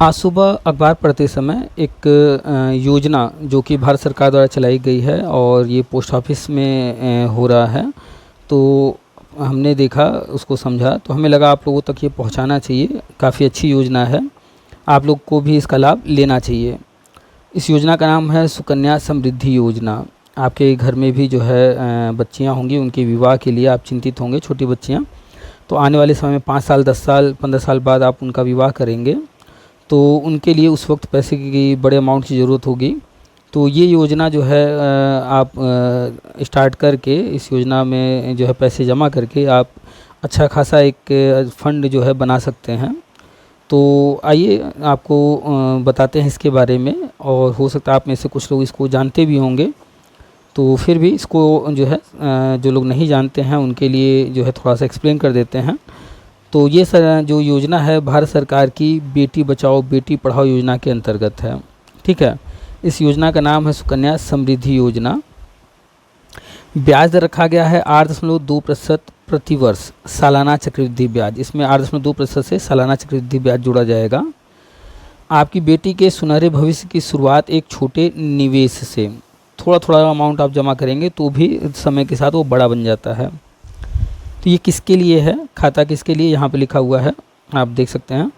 आज सुबह अखबार पढ़ते समय एक योजना जो कि भारत सरकार द्वारा चलाई गई है और ये पोस्ट ऑफिस में हो रहा है। तो हमने देखा, उसको समझा, तो हमें लगा आप लोगों तक ये पहुंचाना चाहिए। काफ़ी अच्छी योजना है, आप लोग को भी इसका लाभ लेना चाहिए। इस योजना का नाम है सुकन्या समृद्धि योजना। आपके घर में भी जो है बच्चियां होंगी, उनके विवाह के लिए आप चिंतित होंगे, छोटी बच्चियां। तो आने वाले समय में 5 साल, 10 साल, 15 साल बाद आप उनका विवाह करेंगे, तो उनके लिए उस वक्त पैसे की बड़े अमाउंट की ज़रूरत होगी। तो ये योजना जो है आप स्टार्ट करके इस योजना में जो है पैसे जमा करके आप अच्छा खासा एक फ़ंड जो है बना सकते हैं। तो आइए आपको बताते हैं इसके बारे में, और हो सकता है आप में से कुछ लोग इसको जानते भी होंगे। तो फिर भी इसको जो है जो लोग नहीं जानते हैं उनके लिए जो है थोड़ा सा एक्सप्लेन कर देते हैं। तो ये जो योजना है भारत सरकार की बेटी बचाओ बेटी पढ़ाओ योजना के अंतर्गत है। ठीक है, इस योजना का नाम है सुकन्या समृद्धि योजना। ब्याज दर रखा गया है 8.2% प्रति वर्ष सालाना चक्रवृद्धि ब्याज। इसमें 8.2% से सालाना चक्रवृद्धि ब्याज जोड़ा जाएगा। आपकी बेटी के सुनहरे भविष्य की शुरुआत एक छोटे निवेश से, थोड़ा थोड़ा अमाउंट आप जमा करेंगे तो भी समय के साथ वो बड़ा बन जाता है। तो ये किसके लिए है, खाता किसके लिए, यहाँ पे लिखा हुआ है, आप देख सकते हैं।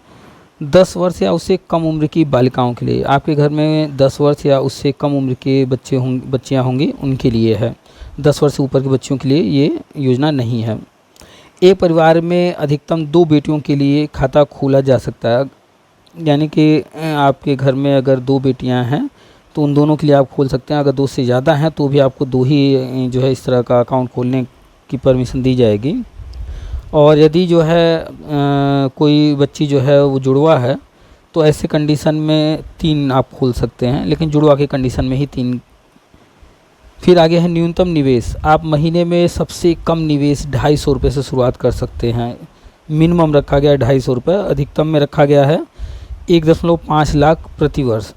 10 वर्ष या उससे कम उम्र की बालिकाओं के लिए। आपके घर में 10 वर्ष या उससे कम उम्र के बच्चियाँ होंगी, उनके लिए है। 10 वर्ष से ऊपर के बच्चियों के लिए ये योजना नहीं है। एक परिवार में अधिकतम 2 बेटियों के लिए खाता खोला जा सकता है। यानी कि आपके घर में अगर 2 बेटियाँ हैं तो उन दोनों के लिए आप खोल सकते हैं। अगर 2 से ज़्यादा हैं तो भी आपको 2 ही जो है इस तरह का अकाउंट खोलने की परमिशन दी जाएगी। और यदि जो है कोई बच्ची जो है वो जुड़वा है तो ऐसे कंडीशन में 3 आप खोल सकते हैं, लेकिन जुड़वा के कंडीशन में ही 3। फिर आगे है न्यूनतम निवेश। आप महीने में सबसे कम निवेश 250 रुपये से शुरुआत कर सकते हैं। मिनिमम रखा गया है 250 रुपये, अधिकतम में रखा गया है 1.5 लाख प्रति वर्ष।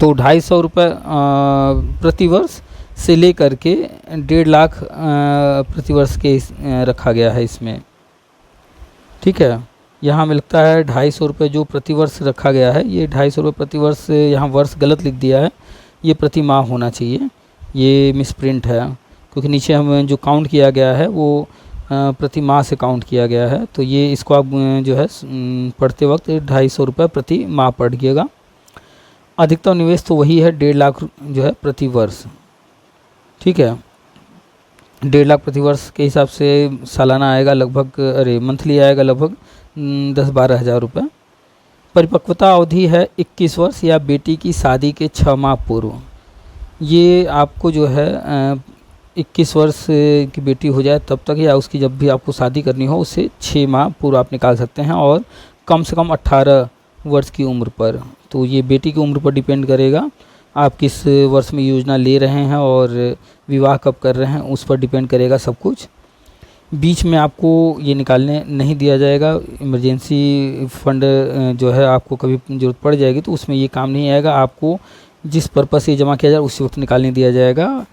तो 250 रुपये प्रति वर्ष से लेकर के 1.5 लाख प्रति वर्ष के रखा गया है इसमें। ठीक है, यहाँ में लगता है 250 रुपये जो प्रति वर्ष रखा गया है, ये 250 रुपये प्रति वर्ष, यहाँ वर्ष गलत लिख दिया है, ये प्रति माह होना चाहिए, ये मिसप्रिंट है। क्योंकि नीचे हमें जो काउंट किया गया है वो प्रति माह से काउंट किया गया है। तो ये इसको आप जो है पढ़ते वक्त 250 रुपये प्रति माह पढ़िएगा। अधिकतम निवेश तो वही है 1.5 लाख जो है प्रति वर्ष। ठीक है, 1.5 लाख प्रति वर्ष के हिसाब से सालाना आएगा लगभग, मंथली आएगा लगभग 10-12 हज़ार रुपये। परिपक्वता अवधि है 21 वर्ष या बेटी की शादी के 6 माह पूर्व। ये आपको जो है 21 वर्ष की बेटी हो जाए तब तक, या उसकी जब भी आपको शादी करनी हो उससे 6 माह पूर्व आप निकाल सकते हैं, और कम से कम 18 वर्ष की उम्र पर। तो ये बेटी की उम्र पर डिपेंड करेगा, आप किस वर्ष में योजना ले रहे हैं और विवाह कब कर रहे हैं उस पर डिपेंड करेगा सब कुछ। बीच में आपको ये निकालने नहीं दिया जाएगा। इमरजेंसी फंड जो है आपको कभी ज़रूरत पड़ जाएगी तो उसमें ये काम नहीं आएगा। आपको जिस पर्पस से जमा किया जाए उसी वक्त निकालने दिया जाएगा।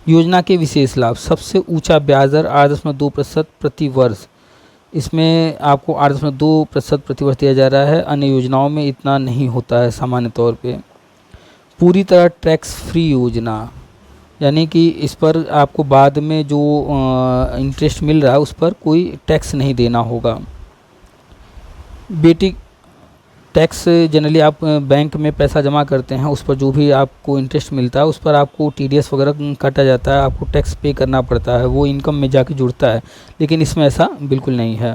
योजना के विशेष लाभ। सबसे ऊंचा ब्याज दर 8.2% प्रति वर्ष। इसमें आपको 8.2% प्रति वर्ष दिया जा रहा है। अन्य योजनाओं में इतना नहीं होता है सामान्य तौर पे। पूरी तरह टैक्स फ्री योजना, यानी कि इस पर आपको बाद में जो इंटरेस्ट मिल रहा है उस पर कोई टैक्स नहीं देना होगा। बेटी टैक्स जनरली आप बैंक में पैसा जमा करते हैं, उस पर जो भी आपको इंटरेस्ट मिलता है उस पर आपको TDS वगैरह काटा जाता है, आपको टैक्स पे करना पड़ता है, वो इनकम में जाके जुड़ता है। लेकिन इसमें ऐसा बिल्कुल नहीं है,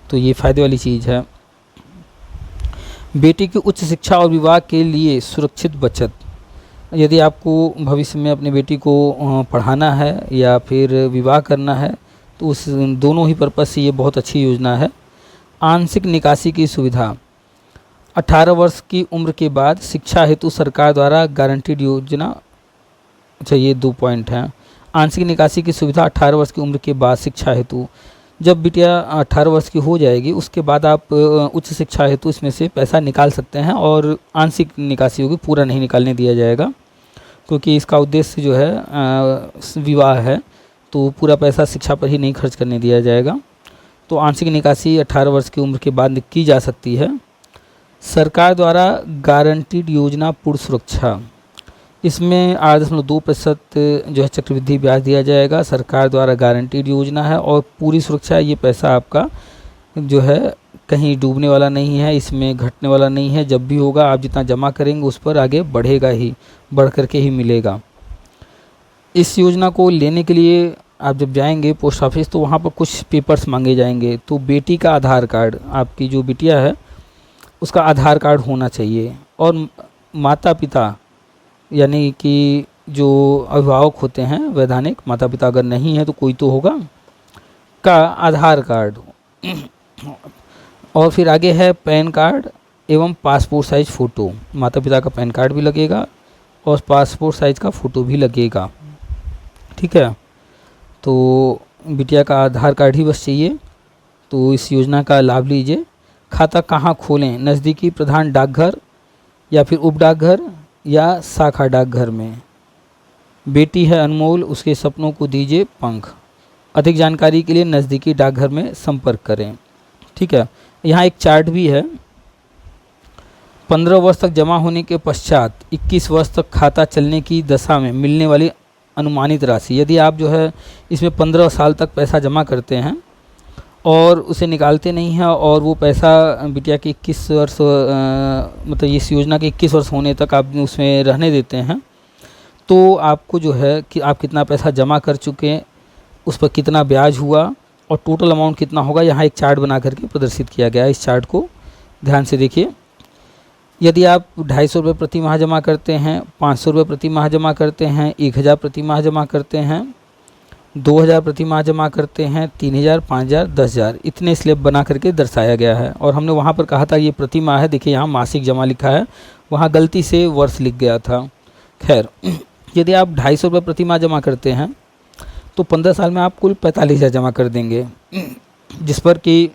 तो ये फ़ायदे वाली चीज़ है। बेटी की उच्च शिक्षा और विवाह के लिए सुरक्षित बचत। यदि आपको भविष्य में अपनी बेटी को पढ़ाना है या फिर विवाह करना है तो उस दोनों ही पर्पज़ से ये बहुत अच्छी योजना है। आंशिक निकासी की सुविधा। 18 वर्ष की उम्र के बाद शिक्षा हेतु सरकार द्वारा गारंटीड योजना। अच्छा, ये 2 पॉइंट हैं। आंशिक निकासी की सुविधा 18 वर्ष की उम्र के बाद शिक्षा हेतु। जब बिटिया 18 वर्ष की हो जाएगी उसके बाद आप उच्च शिक्षा हेतु इसमें से पैसा निकाल सकते हैं, और आंशिक निकासी होगी, पूरा नहीं निकालने दिया जाएगा, क्योंकि इसका उद्देश्य जो है विवाह है, तो पूरा पैसा शिक्षा पर ही नहीं खर्च करने दिया जाएगा। तो आंशिक निकासी 18 वर्ष की उम्र के बाद की जा सकती है। सरकार द्वारा गारंटीड योजना पूर्ण सुरक्षा, इसमें 8.2% जो है चक्रवृद्धि ब्याज दिया जाएगा। सरकार द्वारा गारंटीड योजना है और पूरी सुरक्षा, ये पैसा आपका जो है कहीं डूबने वाला नहीं है, इसमें घटने वाला नहीं है। जब भी होगा आप जितना जमा करेंगे उस पर आगे बढ़ेगा ही, बढ़ करके ही मिलेगा। इस योजना को लेने के लिए आप जब जाएंगे पोस्ट ऑफिस तो वहाँ पर कुछ पेपर्स मांगे जाएंगे। तो बेटी का आधार कार्ड, आपकी जो बिटिया है उसका आधार कार्ड होना चाहिए, और माता पिता यानी कि जो अभिभावक होते हैं वैधानिक, माता पिता अगर नहीं है तो कोई तो होगा, का आधार कार्ड। और फिर आगे है पैन कार्ड एवं पासपोर्ट साइज़ फ़ोटो। माता पिता का पैन कार्ड भी लगेगा और पासपोर्ट साइज़ का फ़ोटो भी लगेगा, ठीक है। तो बिटिया का आधार कार्ड ही बस चाहिए। तो इस योजना का लाभ लीजिए। खाता कहाँ खोलें? नज़दीकी प्रधान डाकघर या फिर उप डाकघर या शाखा डाकघर में। बेटी है अनमोल, उसके सपनों को दीजिए पंख। अधिक जानकारी के लिए नज़दीकी डाकघर में संपर्क करें, ठीक है। यहाँ एक चार्ट भी है। 15 वर्ष तक जमा होने के पश्चात 21 वर्ष तक खाता चलने की दशा में मिलने वाली अनुमानित राशि। यदि आप जो है इसमें 15 साल तक पैसा जमा करते हैं और उसे निकालते नहीं हैं और वो पैसा बिटिया के 21 वर्ष मतलब इस योजना के 21 वर्ष होने तक आप उसमें रहने देते हैं, तो आपको जो है कि आप कितना पैसा जमा कर चुके हैं, उस पर कितना ब्याज हुआ और टोटल अमाउंट कितना होगा, यहाँ एक चार्ट बना करके प्रदर्शित किया गया है। इस चार्ट को ध्यान से देखिए। यदि आप 250 रुपये प्रति माह जमा करते हैं, 500 रुपये प्रति माह जमा करते हैं, 1000 प्रति माह जमा करते हैं, 2000 प्रति माह जमा करते हैं, 3000, 5000, 10000, इतने स्लैब बना करके दर्शाया गया है। और हमने वहाँ पर कहा था ये प्रति माह है, देखिए यहाँ मासिक जमा लिखा है, वहाँ गलती से वर्ष लिख गया था। खैर, यदि आप 250 रुपये प्रति माह जमा करते हैं तो 15 साल में आप कुल 45,000 जमा कर देंगे, जिस पर कि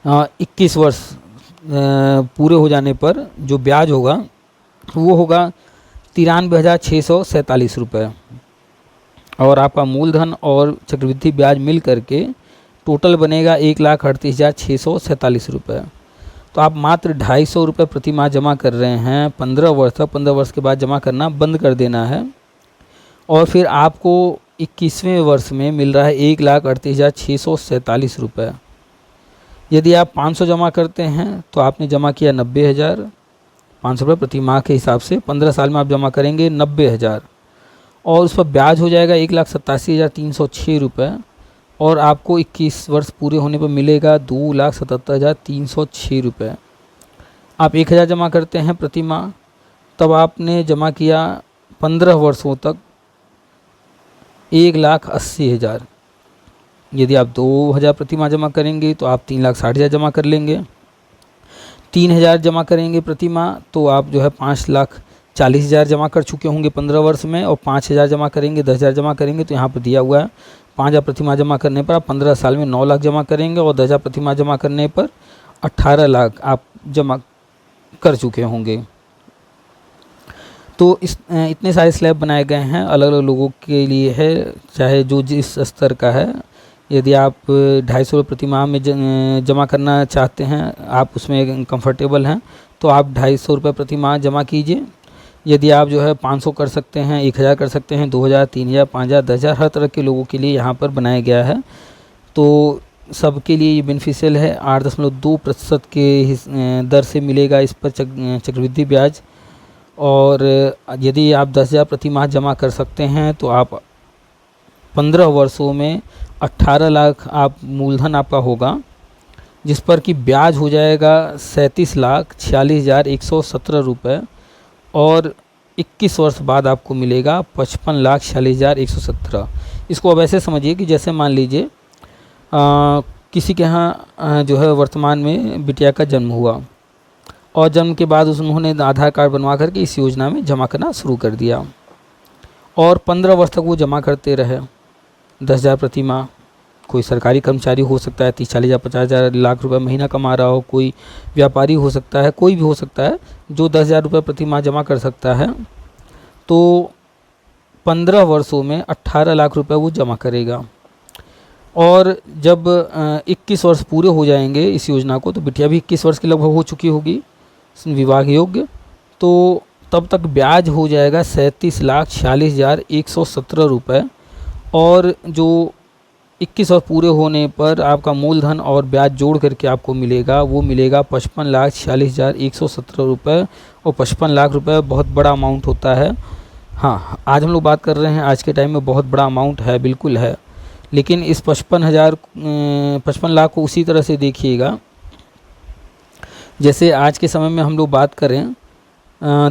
21 वर्ष पूरे हो जाने पर जो ब्याज होगा वो होगा 93,647 रुपये। और आपका मूलधन और चक्रवृद्धि ब्याज मिल करके टोटल बनेगा 1,38,647 रुपये। तो आप मात्र 250 रुपये प्रति माह जमा कर रहे हैं 15 वर्ष तक। 15 वर्ष के बाद जमा करना बंद कर देना है और फिर आपको 21वें वर्ष में मिल रहा है 1,38,647 रुपये। यदि आप 500 जमा करते हैं तो आपने जमा किया 90,000, 500 रुपये प्रति माह के हिसाब से 15 साल में आप जमा करेंगे 90,000 और उस पर ब्याज हो जाएगा 1,87,306 रुपये और आपको 21 वर्ष पूरे होने पर मिलेगा 2,77,306 रुपये। आप 1,000 जमा करते हैं प्रति माह, तब आपने जमा किया 15 वर्षों तक 1,80,000। यदि आप 2,000 प्रति माह जमा करेंगे तो आप 3,60,000 जमा कर लेंगे। 3,000 जमा करेंगे प्रति माह तो आप जो है 5,40,000 जमा कर चुके होंगे 15 वर्ष में। और 5,000 जमा करेंगे, 10,000 जमा करेंगे तो यहाँ पर दिया हुआ है 5,000 प्रति माह जमा करने पर आप 15 साल में 9 लाख जमा करेंगे और 10,000 प्रति माह जमा करने पर 18 लाख आप जमा कर चुके होंगे। तो इतने सारे स्लैब बनाए गए हैं, अलग अलग लोगों के लिए है, चाहे जो जिस स्तर का है। यदि आप 250 रुपये प्रति माह में जमा करना चाहते हैं, आप उसमें कंफर्टेबल हैं तो आप 250 रुपये प्रति माह जमा कीजिए। यदि आप जो है 500 कर सकते हैं, 1,000 कर सकते हैं, 2,000, 3,000, 5,000, 10,000, हर तरह के लोगों के लिए यहाँ पर बनाया गया है। तो सबके लिए ये बेनिफिशियल है। 8.2% के दर से मिलेगा इस पर चक्रवृद्धि ब्याज। और यदि आप 10,000 प्रति माह जमा कर सकते हैं तो आप 15 वर्षों में 18 लाख आप मूलधन आपका होगा, जिस पर कि ब्याज हो जाएगा 37,46,117 रुपये और 21 वर्ष बाद आपको मिलेगा 55,46,117। इसको अब ऐसे समझिए कि जैसे मान लीजिए किसी के यहाँ जो है वर्तमान में बिटिया का जन्म हुआ और जन्म के बाद उन्होंने आधार कार्ड बनवा करके इस योजना में जमा करना शुरू कर दिया और 15 वर्ष तक वो जमा करते रहे 10,000 प्रति माह। कोई सरकारी कर्मचारी हो सकता है, 30-40,000, 50,000 लाख रुपए महीना कमा रहा हो, कोई व्यापारी हो सकता है, कोई भी हो सकता है जो 10,000 रुपये प्रति माह जमा कर सकता है। तो 15 वर्षों में 18 लाख रुपए वो जमा करेगा। और जब 21 वर्ष पूरे हो जाएंगे इस योजना को, तो बिटिया भी 21 वर्ष की लगभग हो चुकी होगी विवाह योग्य, तो तब तक ब्याज हो जाएगा 37,46,117 रुपये। और जो 21 वर्ष पूरे होने पर आपका मूलधन और ब्याज जोड़ करके आपको मिलेगा, वो मिलेगा 55,46,117 रुपये। और 55 लाख रुपये बहुत बड़ा अमाउंट होता है। हाँ, आज हम लोग बात कर रहे हैं आज के टाइम में बहुत बड़ा अमाउंट है, बिल्कुल है। लेकिन इस 55 लाख को उसी तरह से देखिएगा जैसे आज के समय में हम लोग बात करें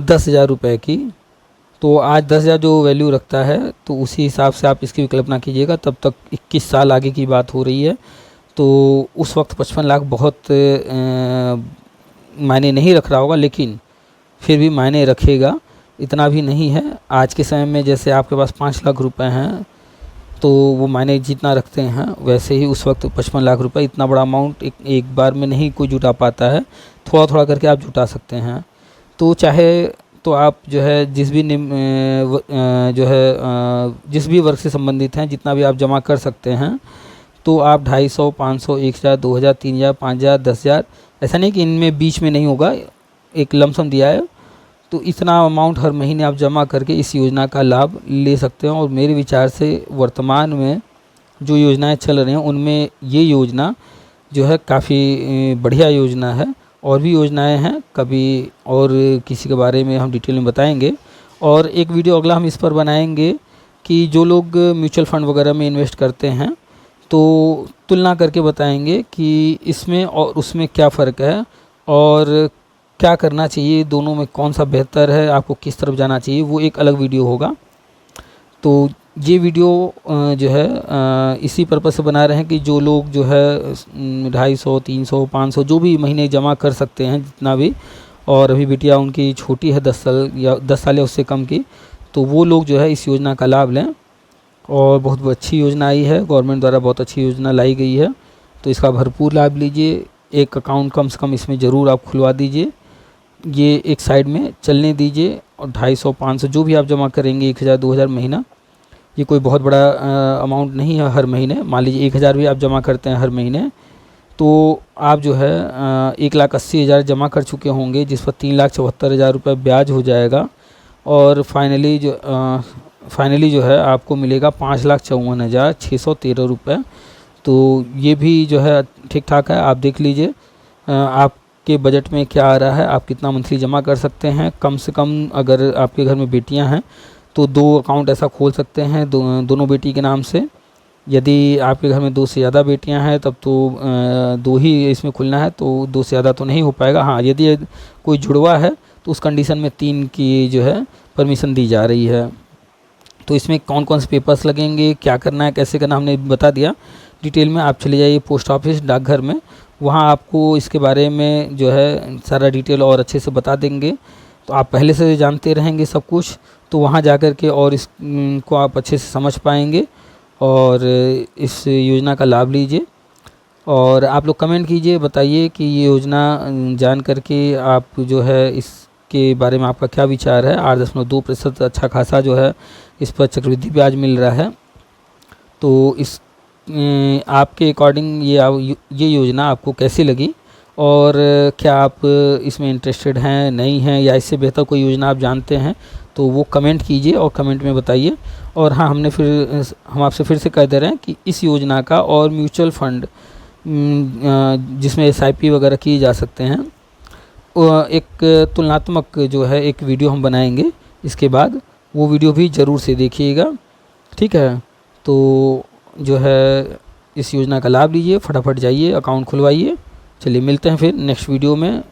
10,000 रुपये की, तो आज 10,000 जो वैल्यू रखता है, तो उसी हिसाब से आप इसकी विकल्पना कीजिएगा। तब तक 21 साल आगे की बात हो रही है, तो उस वक्त 55 लाख बहुत मायने नहीं रख रहा होगा, लेकिन फिर भी मायने रखेगा। इतना भी नहीं है। आज के समय में जैसे आपके पास 5 लाख रुपए हैं, तो वो मायने जितना रखते हैं, वैसे ही उस वक्त 55 लाख रुपए, इतना बड़ा अमाउंट एक बार में नहीं कोई जुटा पाता है, थोड़ा थोड़ा करके आप जुटा सकते हैं। तो चाहे तो आप जो है जिस भी वर्ग से संबंधित हैं, जितना भी आप जमा कर सकते हैं, तो आप 250, 500, 1,000, 2,000, 3,000, 5,000, 10,000, ऐसा नहीं कि इनमें बीच में नहीं होगा, एक लमसम दिया है, तो इतना अमाउंट हर महीने आप जमा करके इस योजना का लाभ ले सकते हैं। और मेरे विचार से वर्तमान में जो योजनाएं चल रही हैं, उनमें ये योजना जो है काफ़ी बढ़िया योजना है। और भी योजनाएं हैं, कभी और किसी के बारे में हम डिटेल में बताएंगे। और एक वीडियो अगला हम इस पर बनाएंगे कि जो लोग म्यूचुअल फंड वगैरह में इन्वेस्ट करते हैं, तो तुलना करके बताएंगे कि इसमें और उसमें क्या फ़र्क है और क्या करना चाहिए, दोनों में कौन सा बेहतर है, आपको किस तरफ जाना चाहिए, वो एक अलग वीडियो होगा। तो ये वीडियो जो है इसी पर्पज़ से बना रहे हैं कि जो लोग जो है 250, 300, 500 जो भी महीने जमा कर सकते हैं, जितना भी, और अभी बिटिया उनकी छोटी है 10 साल या उससे कम की, तो वो लोग जो है इस योजना का लाभ लें। और बहुत अच्छी योजना आई है, गवर्नमेंट द्वारा बहुत अच्छी योजना लाई गई है, तो इसका भरपूर लाभ लीजिए। एक अकाउंट कम से कम इसमें ज़रूर आप खुलवा दीजिए, ये एक साइड में चलने दीजिए। और 250, 500 जो भी आप जमा करेंगे, 1,000, 2,000 महीना, ये कोई बहुत बड़ा अमाउंट नहीं है हर महीने। मान लीजिए 1,000 भी आप जमा करते हैं हर महीने, तो आप जो है 1,80,000 जमा कर चुके होंगे, जिस पर 3,74,000 रुपये ब्याज हो जाएगा। और फाइनली जो है आपको मिलेगा 5,54,613 रुपये। तो ये भी जो है ठीक ठाक है, आप देख लीजिए आपके बजट में क्या आ रहा है, आप कितना मंथली जमा कर सकते हैं। कम से कम अगर आपके घर में बेटियां हैं, तो 2 अकाउंट ऐसा खोल सकते हैं दोनों बेटी के नाम से। यदि आपके घर में 2 से ज़्यादा बेटियां हैं, तब तो 2 ही इसमें खुलना है, तो 2 से ज़्यादा तो नहीं हो पाएगा। हाँ, यदि कोई जुड़वा है, तो उस कंडीशन में 3 की जो है परमिशन दी जा रही है। तो इसमें कौन कौन से पेपर्स लगेंगे, क्या करना है, कैसे करना, हमने बता दिया डिटेल में। आप चले जाइए पोस्ट ऑफिस, डाकघर में, वहाँ आपको इसके बारे में जो है सारा डिटेल और अच्छे से बता देंगे। तो आप पहले से जानते रहेंगे सब कुछ, तो वहाँ जा कर के और इसको आप अच्छे से समझ पाएंगे और इस योजना का लाभ लीजिए। और आप लोग कमेंट कीजिए, बताइए कि ये योजना जान करके आप जो है इसके बारे में आपका क्या विचार है। 8.2% अच्छा खासा जो है इस पर चक्रवृद्धि ब्याज मिल रहा है। तो इस आपके अकॉर्डिंग ये योजना आपको कैसी लगी, और क्या आप इसमें इंटरेस्टेड हैं, नहीं हैं, या इससे बेहतर कोई योजना आप जानते हैं, तो वो कमेंट कीजिए और कमेंट में बताइए। और हाँ, हम आपसे फिर से कह दे रहे हैं कि इस योजना का और म्यूचुअल फंड जिसमें SIP वगैरह किए जा सकते हैं, एक तुलनात्मक जो है एक वीडियो हम बनाएंगे इसके बाद, वो वीडियो भी ज़रूर से देखिएगा, ठीक है। तो जो है इस योजना का लाभ लीजिए, फटाफट जाइए अकाउंट खुलवाइए। चलिए मिलते हैं फिर नेक्स्ट वीडियो में।